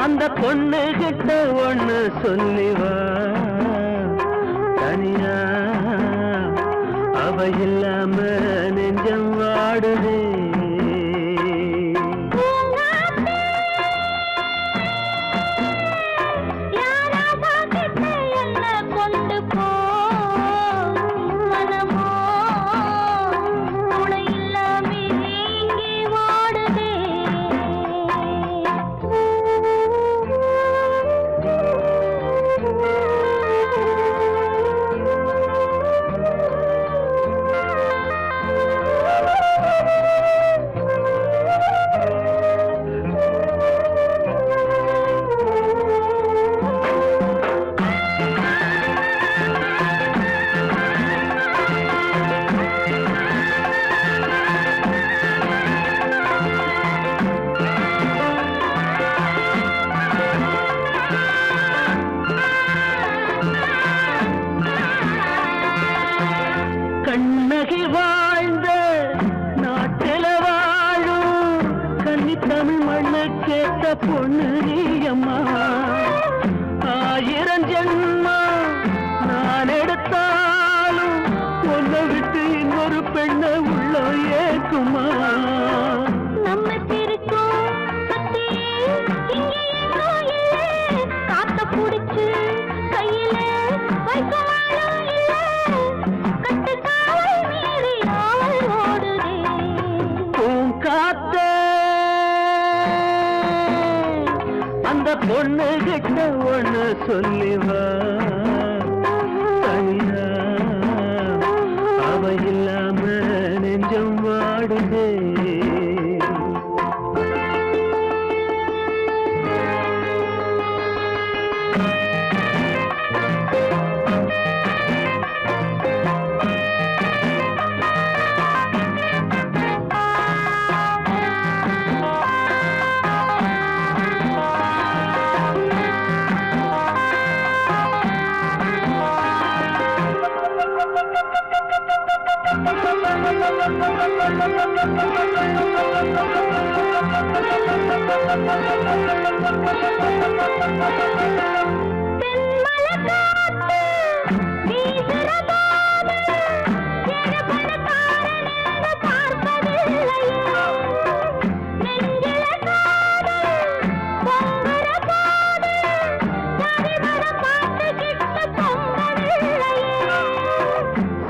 அந்த பொண்ணு கிட்ட ஒண்ணு சொல்லிவா தனியா அவ இல்லாம நெஞ்சம் வாடுதே கண்ணகி வாழ்ந்த நாட்டில வாழும் கன்னி தமிழ் மண்ணு கேட்ட பொண்ணு நீயம்மா 1000 ஜென்மா நான் எடுத்தாலும் ஒன்ன விட்டு இன்னொரு பெண்ணை உள்ள ஏக்குமா நம்ம திருக்கும் காத்த புடிச்சு கையில வைக்கலாம் அந்த பொண்ணு கிட்ட ஒண்ணு சொல்லிவா தனியா அவ இல்லாம நெஞ்சம் வாடுதே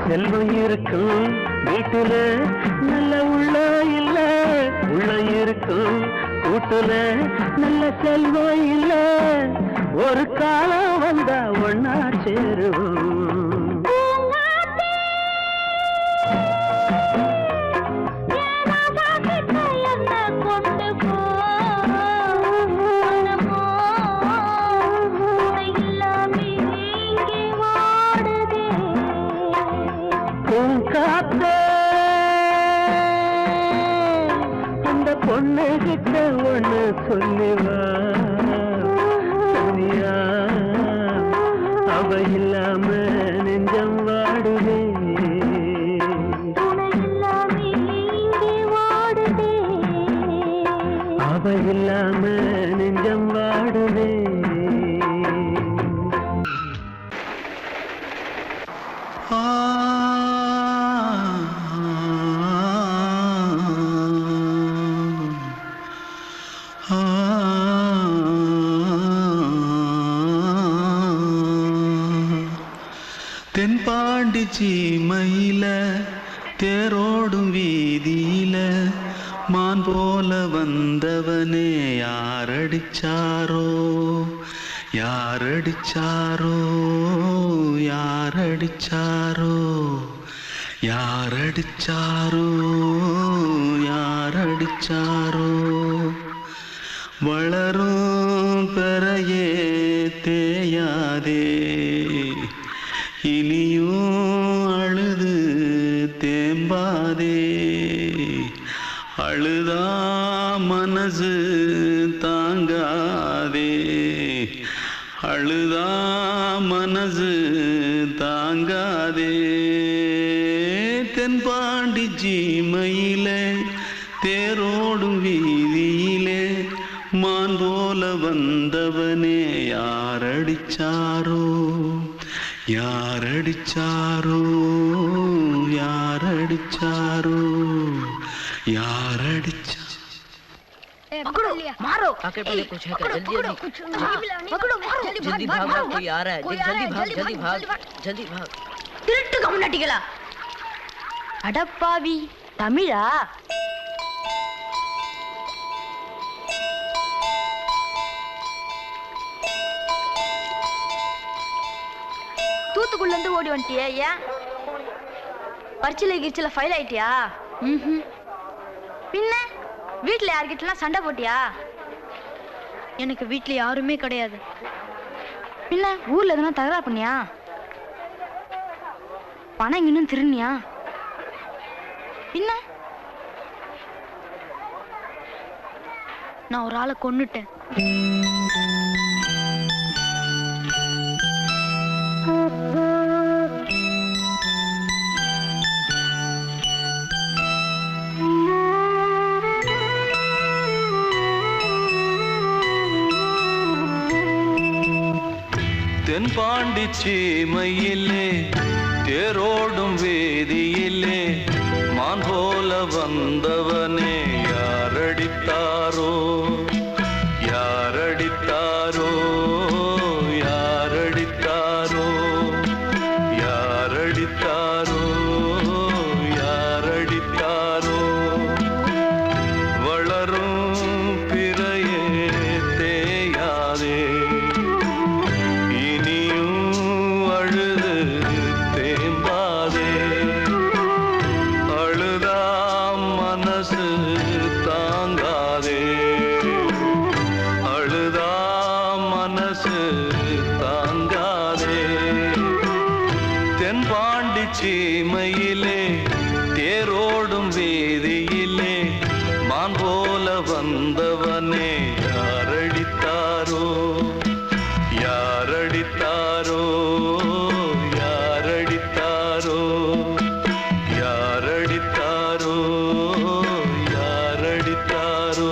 செல்வம் இருக்கும் வீட்டுல நல்ல உள்ள இல்ல உள்ள இருக்கும் கூட்டுல நல்ல செல்வம் இல்ல ஒரு காலம் வந்தா ஒன்னா சேருவோம் அந்த பொண்ணு கிட்ட ஒண்ணு சொல்லிவா தனியா அவ இல்லாம நெஞ்சம் வாடுதே அவ இல்லாம நெஞ்சம் வாடுதே தென்பாண்டி சீமையில தேரோடும் வீதியில மான் போல வந்தவனே யாரடிச்சாரோ யாரடிச்சாரோ யாரடிச்சாரோ யாரடிச்சாரோ யாரடிச்சாரோ வளரும் பெறையே தேயாதே இனியும் அழுது தேம்பாதே அழுதா மனசு தாங்காதே அழுதா மனசு தாங்காதே தென்பாண்டி சீமையிலே தேரோடும் வீதியிலே மான் போல வந்தவனே யாரடிச்சாரோ யாரடிச்சாரோ யாரடிச்சாரோ யாரடிச்சா पकड़ो मारो आके पहले कुछ है क्या जल्दी जल्दी पकड़ो मारो जल्दी भाग भाग कोई आ रहा है जल्दी भाग जल्दी भाग திருட்டு கம்னாட்டிகளா அடப்பாவி தமிழா தூத்துக்குள்ள இருந்து ஓடி வந்துட்டியா ஏன் பரிச்சையில கிரிச்சில ஃபைல் ஆயிட்டியா பின்ன வீட்ல யார்கிட்டலாம் சண்டை போட்டியா எனக்கு வீட்ல யாருமே கிடையாது பின்ன ஊர்ல எதுனா தகராறு பண்ணியா பணம் இன்னும் திருநியா பின்ன நான் ஒரு ஆளை கொன்னுட்டேன் தென்பாண்டி சீமையிலே தேரோடும் வேதியிலே மான் போல வந்தவனே யாரடித்தாரோ யாரடித்தாரோ யாரடித்தாரோ யாரடித்தாரோ யாரடித்தாரோ வளரும் பிறையே தேயாதே தென்பாண்டி சீமையிலே தேரோடும் வேதியிலே மான் போல வந்தவனே யாரடித்தாரோ யாரடித்தாரோ யாரடித்தாரோ யாரடித்தாரோ யாரடித்தாரோ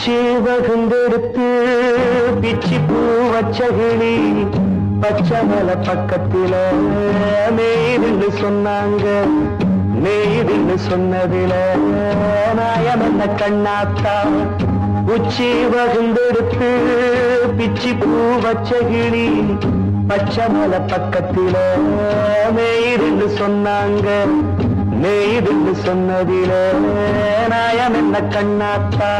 உச்சி வகுந்தெடுத்து பிச்சி பூ வச்சகிளி பச்சை மலை பக்கத்தில மேய்துன்னு சொன்னாங்க. மேய்துன்னு சொன்னதில நாயம் என்ன கண்ணாத்தா. உச்சி வகுந்தெடுத்து பிச்சி பூ வச்சகிளி பச்சை மலை பக்கத்தில மேய்துன்னு சொன்னாங்க. மேய்துன்னு சொன்னதில நாயம் என்ன கண்ணாத்தா.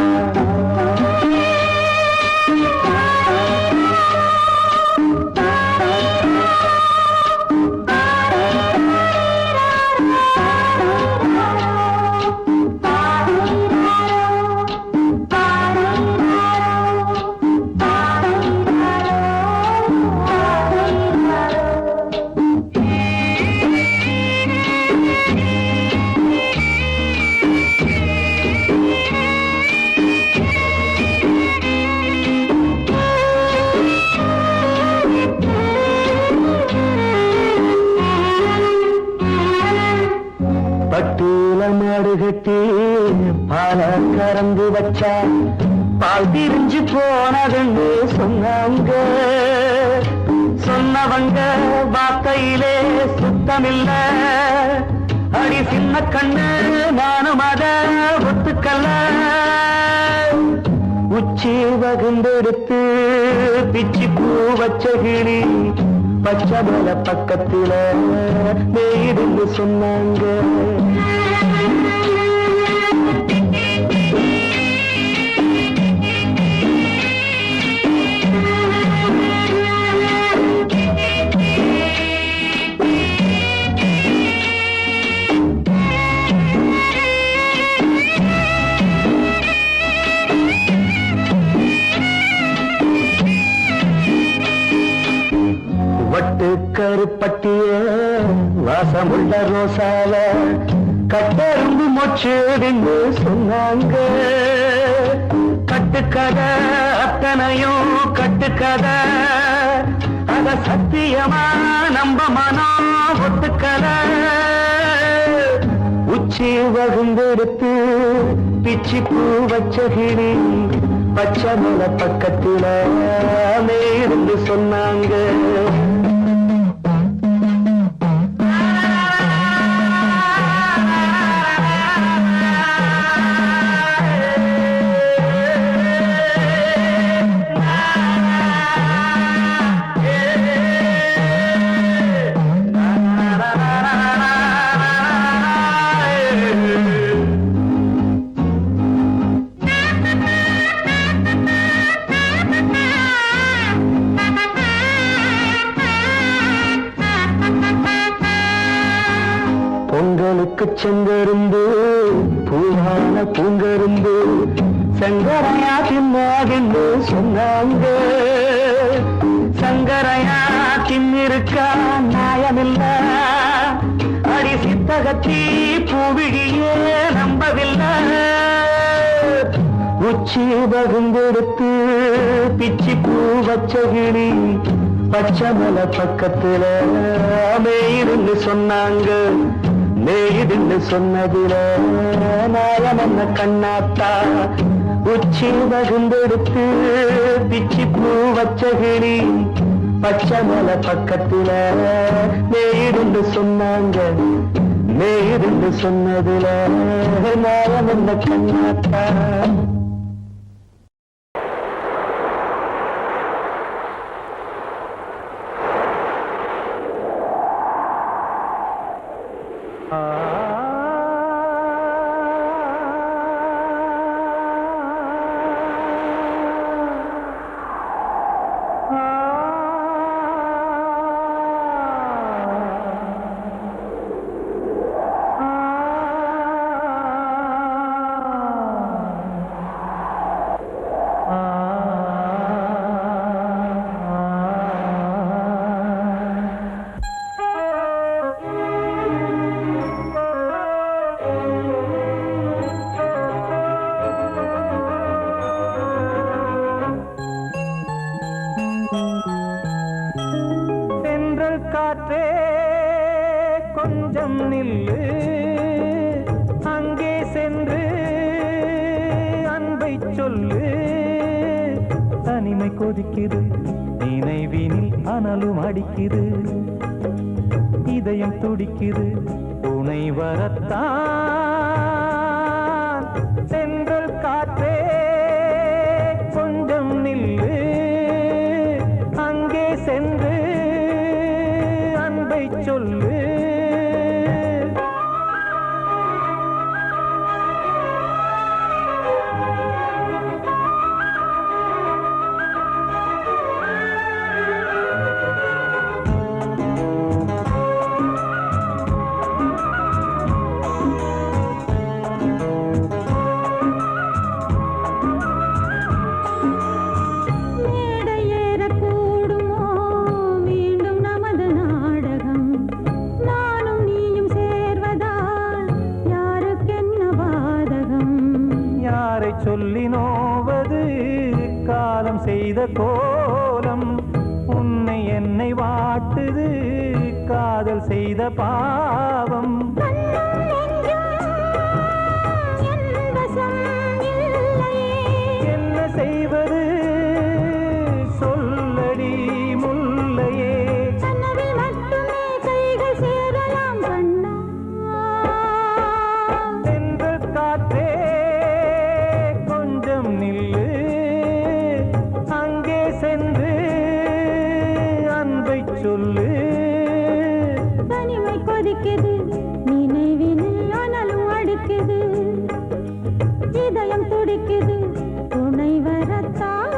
பட்டூல மாடு கட்டி பால கறந்து வச்சா பால் திரிஞ்சு போனதுன்னு சொன்னாங்க. சொன்னவங்க வார்த்தையிலே சுத்தமில்ல. அடி சின்ன கண்ணு நானும் அத ஒத்துக்கல்ல. உச்சி வகுந்தெடுத்து பிச்சி பூ வச்ச கிளி பச்சை மலை பக்கத்தில மேய்துன்னு சொன்னாங்க. வட்டு கருப்பட்டிய வாசமுள்ள ரோசால கட்டெரும்பு மொச்சுடுன்னு சொன்னாங்க. கட்டுக்கதை அத்தனையும் கட்டுக்கதை. அத சத்தியமா நம்ப மனம் ஒத்துக்கதை. உச்சி வகுந்தெடுத்து பிச்சி பூ வச்ச கிளி பச்சை மலை பக்கத்தில மேய்துன்னு சொன்னாங்க. பொங்கலுக்கு செங்கரும்பு பூவான பூங்கரும்பு சங்கரையா தின்னாகின்னு சொன்னாங்க. சங்கரையா தின்னிருக்கா நியாயமில்ல. அடி சித்தகத்தி பூவிழியே நம்பவில்லை. உச்சி வகுந்தெடுத்து பிச்சி பூ வச்ச கிளி பச்சை மலை பக்கத்தில மேய்துன்னு சொன்னாங்க. மேய்துன்னு சொன்னதில நாயம் என்ன கண்ணாத்தா. உச்சி வகுந்தெடுத்து பிச்சி பூ வச்ச கிளி பச்சை மலை பக்கத்தில மேய்துன்னு சொன்னாங்க. மேய்துன்னு சொன்னதில நாயம் என்ன கண்ணாத்தா. காற்றே கொஞ்சம் நில்லு, அங்கே சென்று அன்பை சொல்லு. தனிமை கொதிக்குது நினைவினில் அனலும் அடிக்குது இதயம் துடிக்குது துணை வரத்தான் சென்றல் காற்றே கொஞ்சம் நில்லு அங்கே சென்று அன்பை சொல்லு சொல்லி நோவது காலம் செய்த கோலம் உன்னை என்னை வாட்டுது காதல் செய்த பாவம் என்ன செய்வது சொல்லடி முல்லையே சென்ற காற்றே நில்லு அங்கே சென்று அன்பை சொல்லு தனிமை கொதிக்குது நினைவினில் அனலும் அடிக்குது இதயம் துடிக்குது துணை வரத்தான்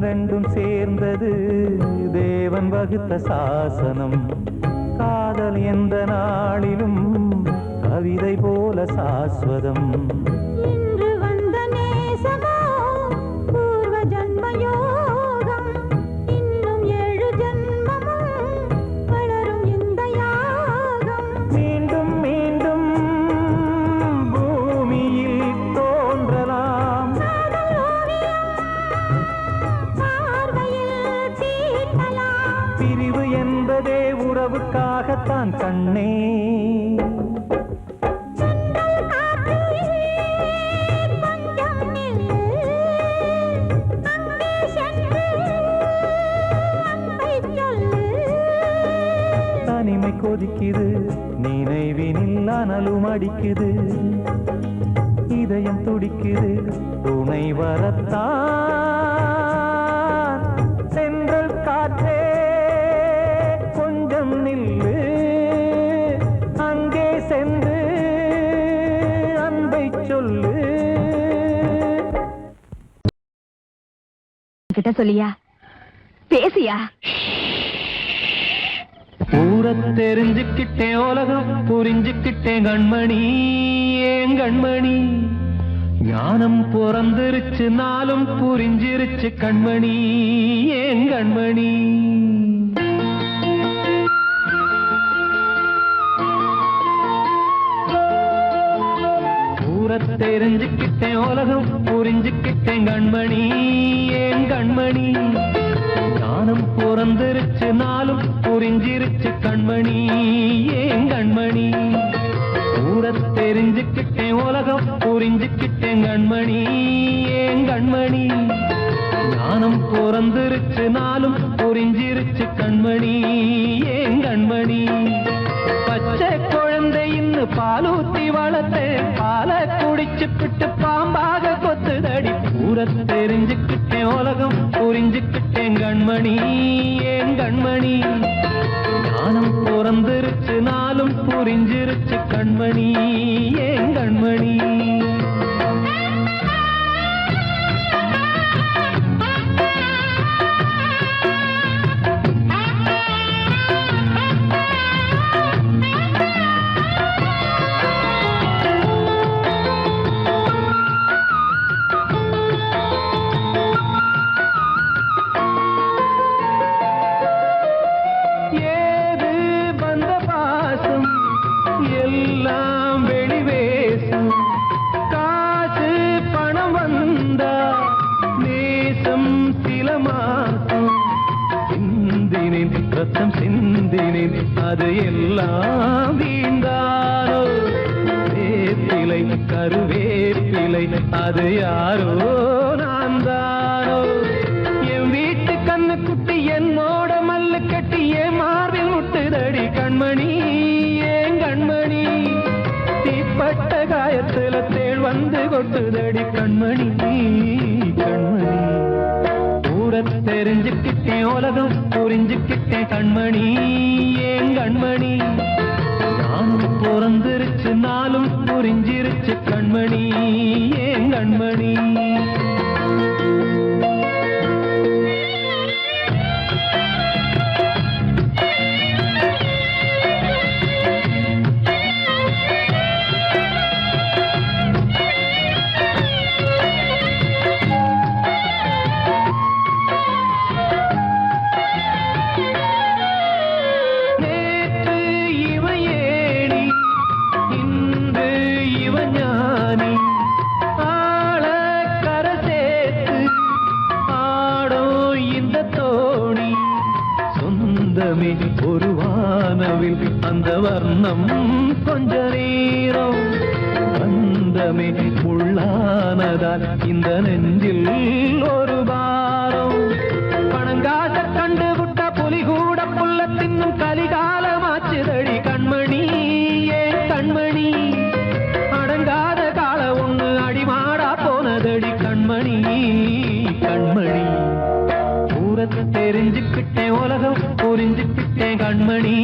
ரெண்டும் சேர்ந்தது தேவன் வகுத்த சாசனம் காதல் எந்த நாளிலும் கவிதை போல சாஸ்வதம் இன்று வந்த நேசமோ பூர்வ ஜன்ம யோகம் இன்னும் 7 ஜன்மமும் வளரும் இந்த யாகம் மீண்டும் மீண்டும் பூமியில் தோன்றலாம் பிரிவு என்பதே உறவுக்காகத்தான் கண்ணே தனிமை கொதிக்குது நினைவினில் அனலும் அடிக்குது இதயம் துடிக்குது துணை வரத்தான் சென்றல் காற்றே கொஞ்சம் நில்லு அங்கே சென்று அன்பை சொல்லு கிட்ட சொல்லியா பேசியா ஊரை தெரிஞ்சுக்கிட்டேன் உலகம் புரிஞ்சுக்கிட்டேன் கண்மணி ஏன் கண்மணி ஞானம் பிறந்திருச்சு நாளும் புரிஞ்சிருச்சு கண்மணி ஏன் கண்மணி ஊரை தெரிஞ்சுக்கிட்டேன் உலகம் புரிஞ்சுக்கிட்டேன் கண்மணி ஏன் கண்மணி ஞானம் பிறந்திருச்சு நாளும் புரிஞ்சிருச்சு கண்மணி ஏன் கண்மணி ஊரை தெரிஞ்சுக்கிட்டேன் உலகம் புரிஞ்சுக்கிட்டேன் கண்மணி ஏன் கண்மணி ஞானம் பிறந்திருச்சு நாளும் புரிஞ்சிருச்சு கண்மணி ஏன் கண்மணி பச்சை குழந்தை இன்னும் பாலூத்தி வளர்த்து பாலை குடிச்சுப்பிட்டு பாம்பாக கொத்துதடி ஊரை தெரிஞ்சுக்கிட்டேன் உலகம் புரிஞ்சுக்கிட்டேன் கண்மணி ஏன் கண்மணி ஞானம் பிறந்திருச்சு நாளும் புரிஞ்சிருச்சு கண்மணி ஏன் கண்மணி செய்வேன் அது எல்லாம் வீண்டாரோ. வேப்பிலை கருவேப்பிலை அது யாரோ நான் தானோ. என் வீட்டு கண்ணு குட்டி என்னோட மல்லு கட்டி என் மார்பில் முட்டுதடி கண்மணி ஏன் கண்மணி. தீப்பட்ட காயத்துல தேள் வந்து கொட்டுதடி கண்மணி கண்மணி. ஊர தெரிஞ்சுக்கிட்டேன் உலகம் புரிஞ்சுக்கிட்டேன் கண்மணி ஏன் கண்மணி. நானும் பிறந்திருச்சு நாளும் புரிஞ்சிருச்சு கண்மணி ஏன் கண்மணி. ஒரு வானவில் அந்த வர்ணம் கொஞ்ச நேரம் வந்தமே உள்ளானதால் இந்த நெஞ்சில் ஒரு பாரம். பணங்காச கண்டு விட்ட புலி கூட புல்ல தின்னும் கலிகாலமாச்சுதடி கண்மணி ஏன் கண்மணி. அடங்காத கால ஒண்ணு அடிமாடா போனதடி கண்மணி கண்மணி. ஊரத்தை தெரிஞ்சுக்கிட்டேன் உலகம் புரிஞ்சுக்கிட்டேன் கண்மணி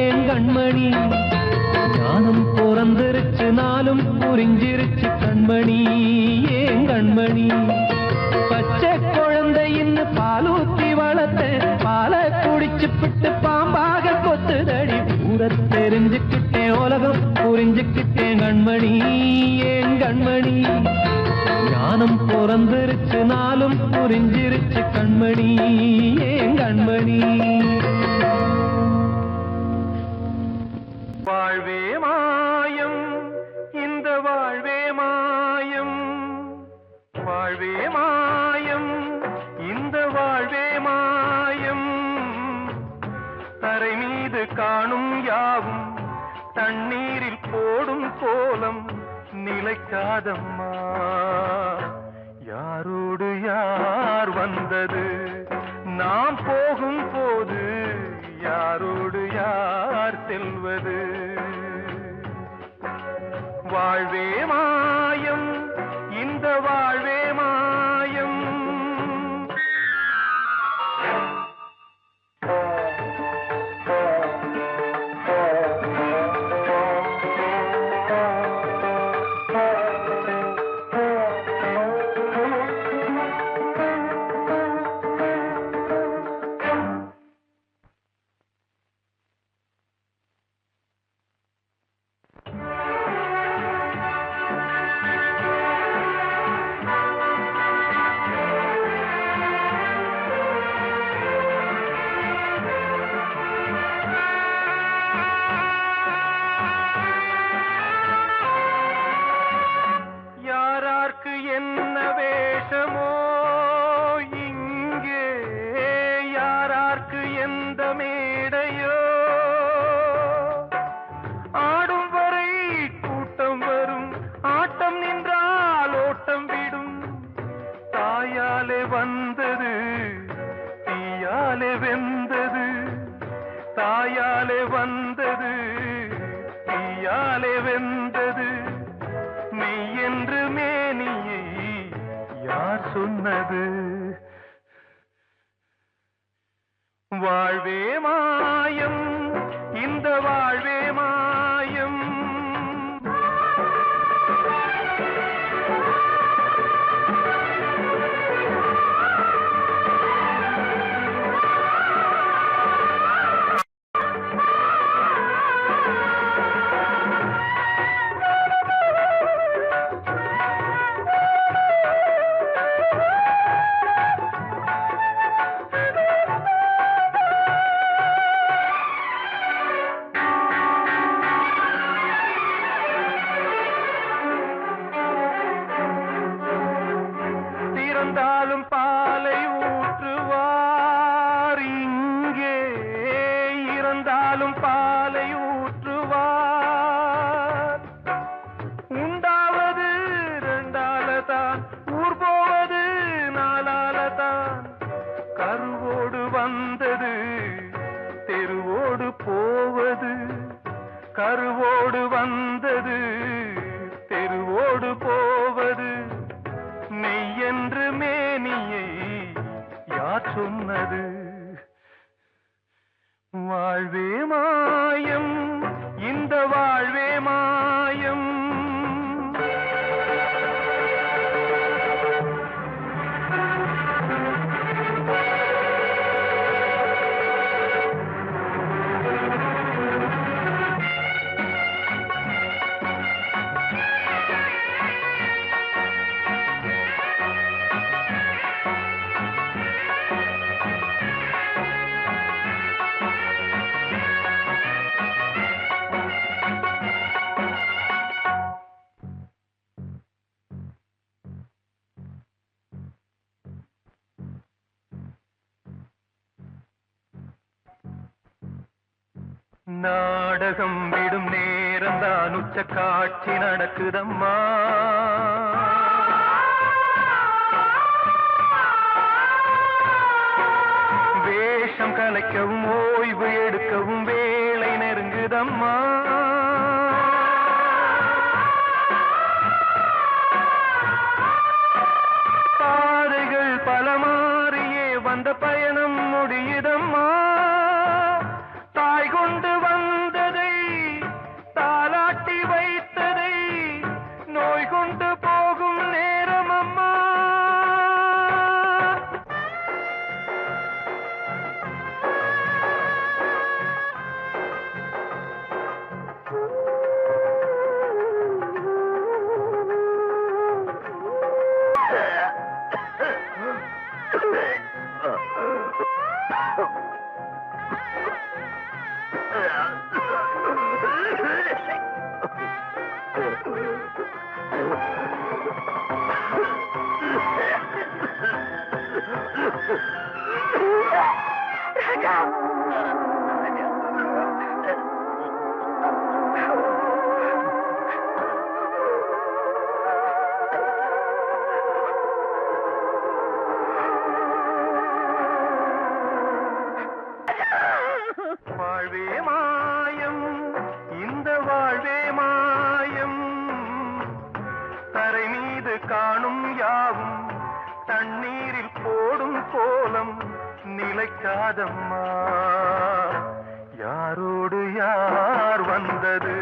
ஏன் கண்மணி. ஞானம் பிறந்திருச்சு நாளும் புரிஞ்சிருச்சு கண்மணி ஏன் கண்மணி. பச்சை குழந்தை இன்னும் பாலூத்தி வளர்த்த பாலை குடிச்சு பிட்டு பாம்பாக கொத்துதடி. ஊரத்தை தெரிஞ்சுக்கிட்டேன் உலகம் புரிஞ்சுக்கிட்டேன் கண்மணி ஏன் கண்மணி. ஞானம் பிறந்திருச்சு நாளும் புரிஞ்சிருச்சு கண்மணி ஏன் கண்மணி. வாழ்வே மாயம் இந்த வாழ்வே மாயம். வாழ்வே மாயம் இந்த வாழ்வே மாயம். தரை மீது காணும் யாவும் தண்ணீரில் போடும் கோலம் நிலைக்காதம்மா. யாரோடு யார் வந்தது நாம் போகும் போது யாரோடு யார் செல்வது. வாழ்வே மாயம் இந்த வாழ்வே மாயம். என்ன வேஷமோ இங்கே யாரார்க்கு எந்த மேடையோ. ஆடும் வரை கூட்டம் வரும் ஆட்டம் நின்றால் ஓட்டம் விடும். தாயாலே வந்தது தீயாலே வெந்தது. தாயாலே வந்தது தீயாலே வெந்தது. மெய் என்று மேனியை யார் சொன்னது. வாழ்வே மாயம் இந்த வாழ்வே மாயம். நாடகம் விடும் நேரம்தான் உச்ச காட்சி நடக்குதம்மா. வேஷம் கலைக்கவும் ஓய்வு எடுக்கவும் வேலை நெருங்குதம்மா. பாதைகள் பல மாறியே வந்த பயணம் முடியுதம்மா. தாய் கொண்டு வந்ததை தாலாட்டி வைத்ததை நோய் கொண்டு போகும் நேரம் அம்மா. வாழ்வே மாயம், இந்த வாழ்வே மாயம். தரை மீது காணும் யாவும் தண்ணீரில் போடும் கோலம் நிலைக்காதம்மா. யாரோடு யார் வந்தது